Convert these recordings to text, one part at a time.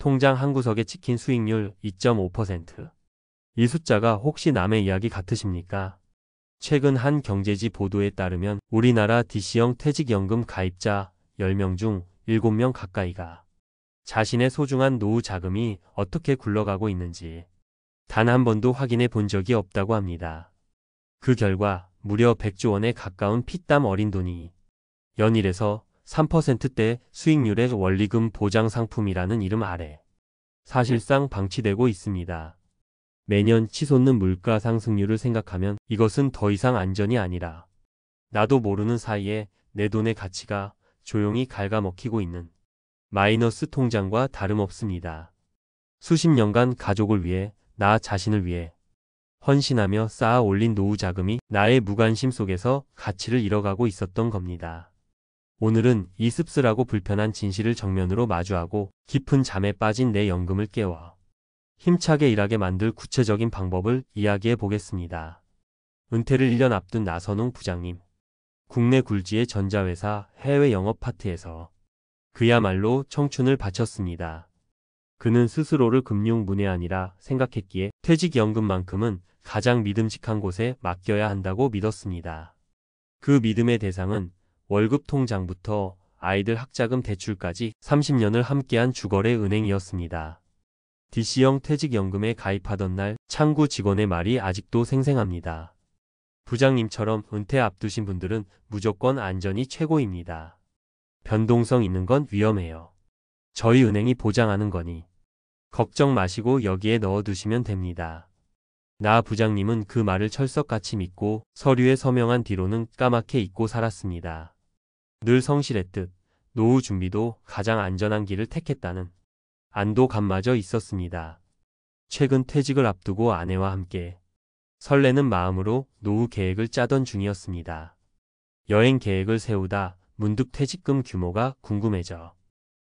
통장 한 구석에 찍힌 수익률 2.5%. 이 숫자가 혹시 남의 이야기 같으십니까? 최근 한 경제지 보도에 따르면 우리나라 DC형 퇴직연금 가입자 10명 중 7명 가까이가 자신의 소중한 노후 자금이 어떻게 굴러가고 있는지 단 한 번도 확인해 본 적이 없다고 합니다. 그 결과 무려 100조 원에 가까운 피땀 어린 돈이 연 1에서 3%대 수익률의 원리금 보장 상품이라는 이름 아래 사실상 방치되고 있습니다. 매년 치솟는 물가 상승률을 생각하면 이것은 더 이상 안전이 아니라 나도 모르는 사이에 내 돈의 가치가 조용히 갉아먹히고 있는 마이너스 통장과 다름없습니다. 수십 년간 가족을 위해, 나 자신을 위해 헌신하며 쌓아 올린 노후 자금이 나의 무관심 속에서 가치를 잃어가고 있었던 겁니다. 오늘은 이 씁쓸하고 불편한 진실을 정면으로 마주하고 깊은 잠에 빠진 내 연금을 깨워 힘차게 일하게 만들 구체적인 방법을 이야기해 보겠습니다. 은퇴를 1년 앞둔 나선웅 부장님. 국내 굴지의 전자회사 해외 영업 파트에서 그야말로 청춘을 바쳤습니다. 그는 스스로를 금융 문외 아니라 생각했기에 퇴직연금만큼은 가장 믿음직한 곳에 맡겨야 한다고 믿었습니다. 그 믿음의 대상은 월급 통장부터 아이들 학자금 대출까지 30년을 함께한 주거래 은행이었습니다. DC형 퇴직연금에 가입하던 날 창구 직원의 말이 아직도 생생합니다. 부장님처럼 은퇴 앞두신 분들은 무조건 안전이 최고입니다. 변동성 있는 건 위험해요. 저희 은행이 보장하는 거니 걱정 마시고 여기에 넣어두시면 됩니다. 나 부장님은 그 말을 철석같이 믿고 서류에 서명한 뒤로는 까맣게 잊고 살았습니다. 늘 성실했듯 노후 준비도 가장 안전한 길을 택했다는 안도감마저 있었습니다. 최근 퇴직을 앞두고 아내와 함께 설레는 마음으로 노후 계획을 짜던 중이었습니다. 여행 계획을 세우다 문득 퇴직금 규모가 궁금해져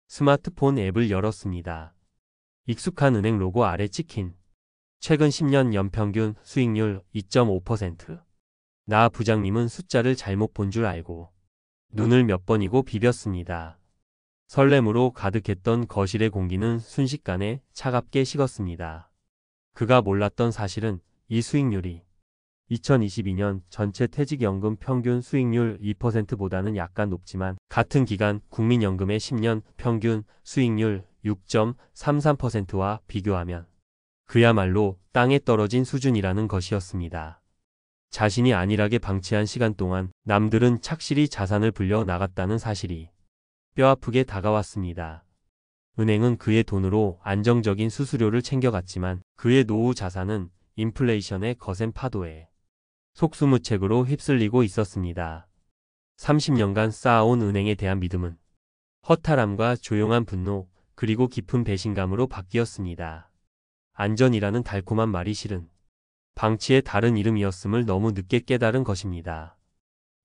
스마트폰 앱을 열었습니다. 익숙한 은행 로고 아래 찍힌 최근 10년 연평균 수익률 2.5%. 나 부장님은 숫자를 잘못 본 줄 알고 눈을 몇 번이고 비볐습니다. 설렘으로 가득했던 거실의 공기는 순식간에 차갑게 식었습니다. 그가 몰랐던 사실은 이 수익률이 2022년 전체 퇴직연금 평균 수익률 2%보다는 약간 높지만 같은 기간 국민연금의 10년 평균 수익률 6.33%와 비교하면 그야말로 땅에 떨어진 수준이라는 것이었습니다. 자신이 안일하게 방치한 시간 동안 남들은 착실히 자산을 불려 나갔다는 사실이 뼈아프게 다가왔습니다. 은행은 그의 돈으로 안정적인 수수료를 챙겨갔지만 그의 노후 자산은 인플레이션의 거센 파도에 속수무책으로 휩쓸리고 있었습니다. 30년간 쌓아온 은행에 대한 믿음은 허탈함과 조용한 분노 그리고 깊은 배신감으로 바뀌었습니다. 안전이라는 달콤한 말이 실은 방치의 다른 이름이었음을 너무 늦게 깨달은 것입니다.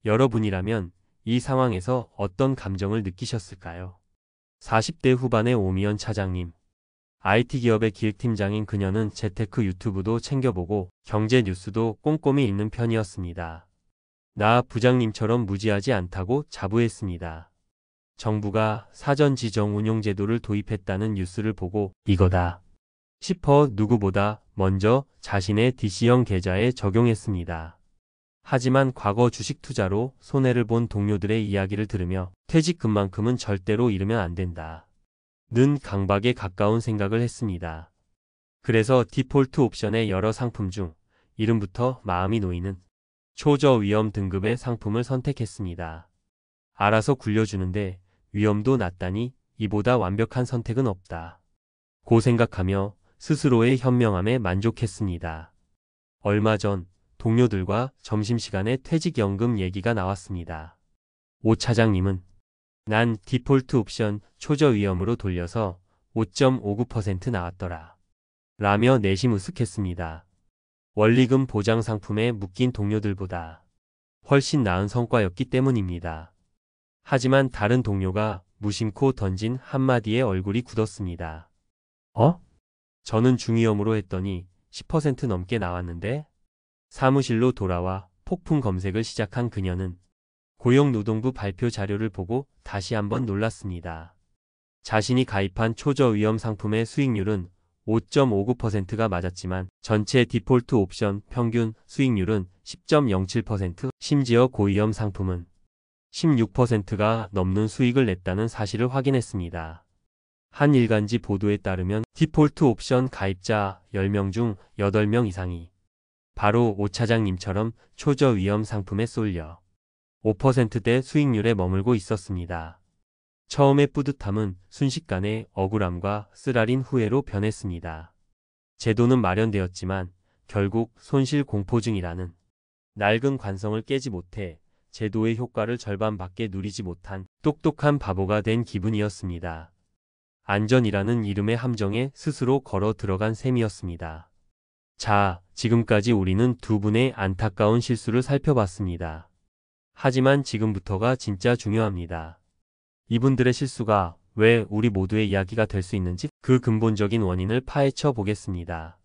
여러분이라면 이 상황에서 어떤 감정을 느끼셨을까요? 40대 후반의 오미연 차장님. IT 기업의 기획팀장인 그녀는 재테크 유튜브도 챙겨보고 경제 뉴스도 꼼꼼히 읽는 편이었습니다. 나 부장님처럼 무지하지 않다고 자부했습니다. 정부가 사전 지정 운용 제도를 도입했다는 뉴스를 보고 이거다 싶어 누구보다 먼저 자신의 DC형 계좌에 적용했습니다. 하지만 과거 주식 투자로 손해를 본 동료들의 이야기를 들으며 퇴직금만큼은 절대로 잃으면 안 된다 는 강박에 가까운 생각을 했습니다. 그래서 디폴트 옵션의 여러 상품 중 이름부터 마음이 놓이는 초저위험 등급의 상품을 선택했습니다. 알아서 굴려주는데 위험도 낮다니 이보다 완벽한 선택은 없다 고 생각하며 스스로의 현명함에 만족했습니다. 얼마 전 동료들과 점심시간에 퇴직연금 얘기가 나왔습니다. 오 차장님은 난 디폴트 옵션 초저위험으로 돌려서 5.59% 나왔더라 라며 내심 으쓱했습니다. 원리금 보장 상품에 묶인 동료들보다 훨씬 나은 성과였기 때문입니다. 하지만 다른 동료가 무심코 던진 한마디에 얼굴이 굳었습니다. 저는 중위험으로 했더니 10% 넘게 나왔는데? 사무실로 돌아와 폭풍 검색을 시작한 그녀는 고용노동부 발표 자료를 보고 다시 한번 놀랐습니다. 자신이 가입한 초저위험 상품의 수익률은 5.59%가 맞았지만 전체 디폴트 옵션 평균 수익률은 10.07%, 심지어 고위험 상품은 16%가 넘는 수익을 냈다는 사실을 확인했습니다. 한 일간지 보도에 따르면 디폴트 옵션 가입자 10명 중 8명 이상이 바로 오 차장님처럼 초저위험 상품에 쏠려 5%대 수익률에 머물고 있었습니다. 처음의 뿌듯함은 순식간에 억울함과 쓰라린 후회로 변했습니다. 제도는 마련되었지만 결국 손실 공포증이라는 낡은 관성을 깨지 못해 제도의 효과를 절반밖에 누리지 못한 똑똑한 바보가 된 기분이었습니다. 안전이라는 이름의 함정에 스스로 걸어 들어간 셈이었습니다. 자, 지금까지 우리는 두 분의 안타까운 실수를 살펴봤습니다. 하지만 지금부터가 진짜 중요합니다. 이분들의 실수가 왜 우리 모두의 이야기가 될 수 있는지 그 근본적인 원인을 파헤쳐 보겠습니다.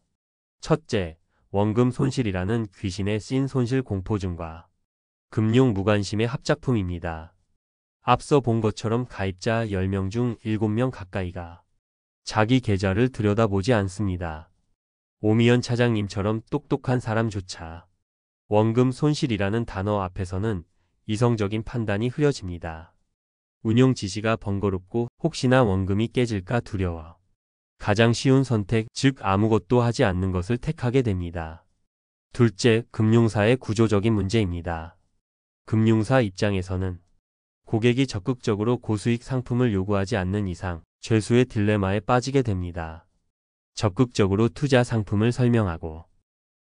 첫째, 원금 손실이라는 귀신의 씬 손실 공포증과 금융 무관심의 합작품입니다. 앞서 본 것처럼 가입자 10명 중 7명 가까이가 자기 계좌를 들여다보지 않습니다. 오미연 차장님처럼 똑똑한 사람조차 원금 손실이라는 단어 앞에서는 이성적인 판단이 흐려집니다. 운용 지시가 번거롭고 혹시나 원금이 깨질까 두려워 가장 쉬운 선택, 즉 아무것도 하지 않는 것을 택하게 됩니다. 둘째, 금융사의 구조적인 문제입니다. 금융사 입장에서는 고객이 적극적으로 고수익 상품을 요구하지 않는 이상 죄수의 딜레마에 빠지게 됩니다. 적극적으로 투자 상품을 설명하고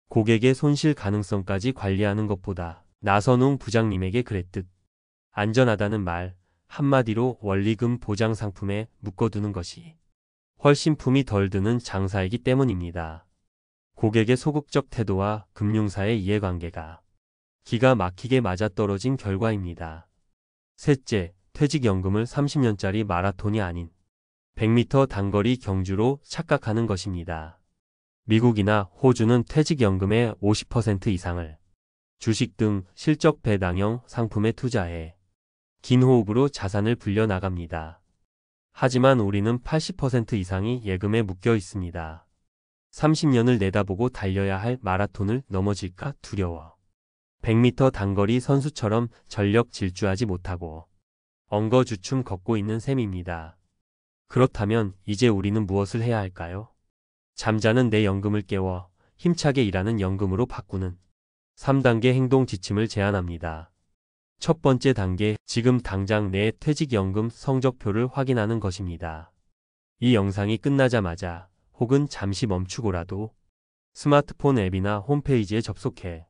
고객의 손실 가능성까지 관리하는 것보다 나선웅 부장님에게 그랬듯 안전하다는 말 한마디로 원리금 보장 상품에 묶어두는 것이 훨씬 품이 덜 드는 장사이기 때문입니다. 고객의 소극적 태도와 금융사의 이해관계가 기가 막히게 맞아떨어진 결과입니다. 셋째, 퇴직연금을 30년짜리 마라톤이 아닌 100m 단거리 경주로 착각하는 것입니다. 미국이나 호주는 퇴직연금의 50% 이상을 주식 등 실적 배당형 상품에 투자해 긴 호흡으로 자산을 불려나갑니다. 하지만 우리는 80% 이상이 예금에 묶여 있습니다. 30년을 내다보고 달려야 할 마라톤을 넘어질까 두려워 100m 단거리 선수처럼 전력 질주하지 못하고 엉거주춤 걷고 있는 셈입니다. 그렇다면 이제 우리는 무엇을 해야 할까요? 잠자는 내 연금을 깨워 힘차게 일하는 연금으로 바꾸는 3단계 행동 지침을 제안합니다. 첫 번째 단계, 지금 당장 내 퇴직연금 성적표를 확인하는 것입니다. 이 영상이 끝나자마자 혹은 잠시 멈추고라도 스마트폰 앱이나 홈페이지에 접속해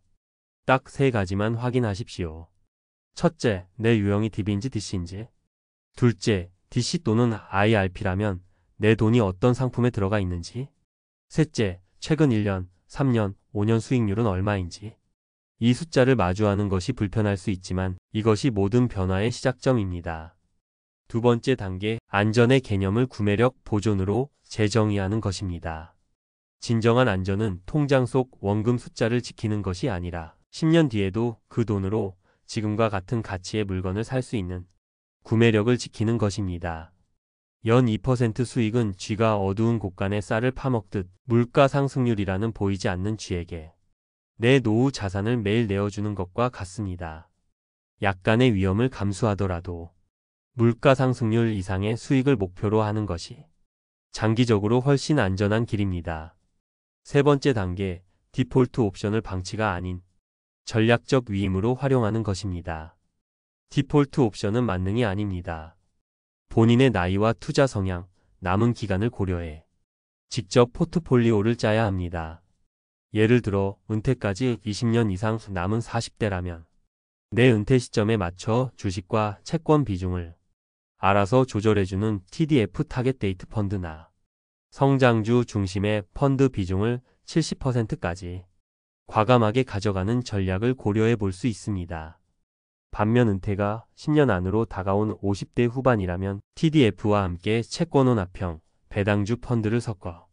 딱 3가지만 확인하십시오. 첫째, 내 유형이 DB인지 DC인지. 둘째, DC 또는 IRP라면 내 돈이 어떤 상품에 들어가 있는지. 셋째, 최근 1년, 3년, 5년 수익률은 얼마인지. 이 숫자를 마주하는 것이 불편할 수 있지만 이것이 모든 변화의 시작점입니다. 두 번째 단계, 안전의 개념을 구매력 보존으로 재정의하는 것입니다. 진정한 안전은 통장 속 원금 숫자를 지키는 것이 아니라 10년 뒤에도 그 돈으로 지금과 같은 가치의 물건을 살 수 있는 구매력을 지키는 것입니다. 연 2% 수익은 쥐가 어두운 곳간에 쌀을 파먹듯 물가 상승률이라는 보이지 않는 쥐에게 내 노후 자산을 매일 내어주는 것과 같습니다. 약간의 위험을 감수하더라도 물가 상승률 이상의 수익을 목표로 하는 것이 장기적으로 훨씬 안전한 길입니다. 세 번째 단계, 디폴트 옵션을 방치가 아닌 전략적 위임으로 활용하는 것입니다. 디폴트 옵션은 만능이 아닙니다. 본인의 나이와 투자 성향, 남은 기간을 고려해 직접 포트폴리오를 짜야 합니다. 예를 들어 은퇴까지 20년 이상 남은 40대라면 내 은퇴 시점에 맞춰 주식과 채권 비중을 알아서 조절해주는 TDF 타겟 데이트 펀드나 성장주 중심의 펀드 비중을 70%까지 과감하게 가져가는 전략을 고려해 볼 수 있습니다. 반면 은퇴가 10년 안으로 다가온 50대 후반이라면 TDF와 함께 채권원 합형, 배당주 펀드를 섞어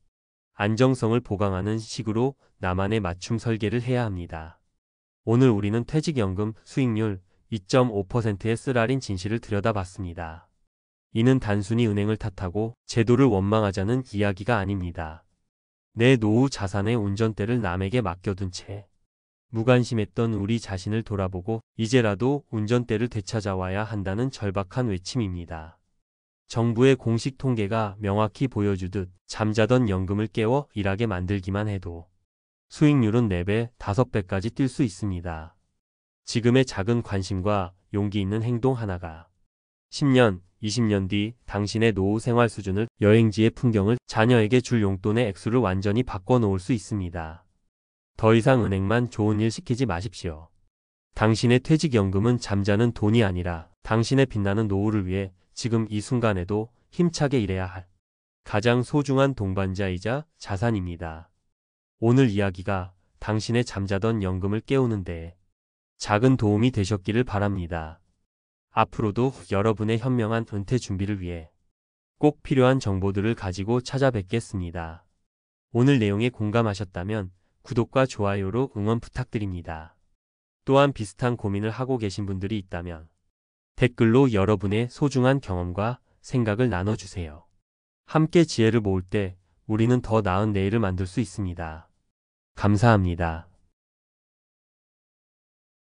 안정성을 보강하는 식으로 나만의 맞춤 설계를 해야 합니다. 오늘 우리는 퇴직연금 수익률 2.5%의 쓰라린 진실을 들여다봤습니다. 이는 단순히 은행을 탓하고 제도를 원망하자는 이야기가 아닙니다. 내 노후 자산의 운전대를 남에게 맡겨둔 채 무관심했던 우리 자신을 돌아보고 이제라도 운전대를 되찾아와야 한다는 절박한 외침입니다. 정부의 공식 통계가 명확히 보여주듯 잠자던 연금을 깨워 일하게 만들기만 해도 수익률은 4배, 5배까지 뛸 수 있습니다. 지금의 작은 관심과 용기 있는 행동 하나가 10년, 20년 뒤 당신의 노후 생활 수준을, 여행지의 풍경을, 자녀에게 줄 용돈의 액수를 완전히 바꿔놓을 수 있습니다. 더 이상 은행만 좋은 일 시키지 마십시오. 당신의 퇴직연금은 잠자는 돈이 아니라 당신의 빛나는 노후를 위해 지금 이 순간에도 힘차게 일해야 할 가장 소중한 동반자이자 자산입니다. 오늘 이야기가 당신의 잠자던 연금을 깨우는데 작은 도움이 되셨기를 바랍니다. 앞으로도 여러분의 현명한 은퇴 준비를 위해 꼭 필요한 정보들을 가지고 찾아뵙겠습니다. 오늘 내용에 공감하셨다면 구독과 좋아요로 응원 부탁드립니다. 또한 비슷한 고민을 하고 계신 분들이 있다면 댓글로 여러분의 소중한 경험과 생각을 나눠주세요. 함께 지혜를 모을 때 우리는 더 나은 내일을 만들 수 있습니다. 감사합니다.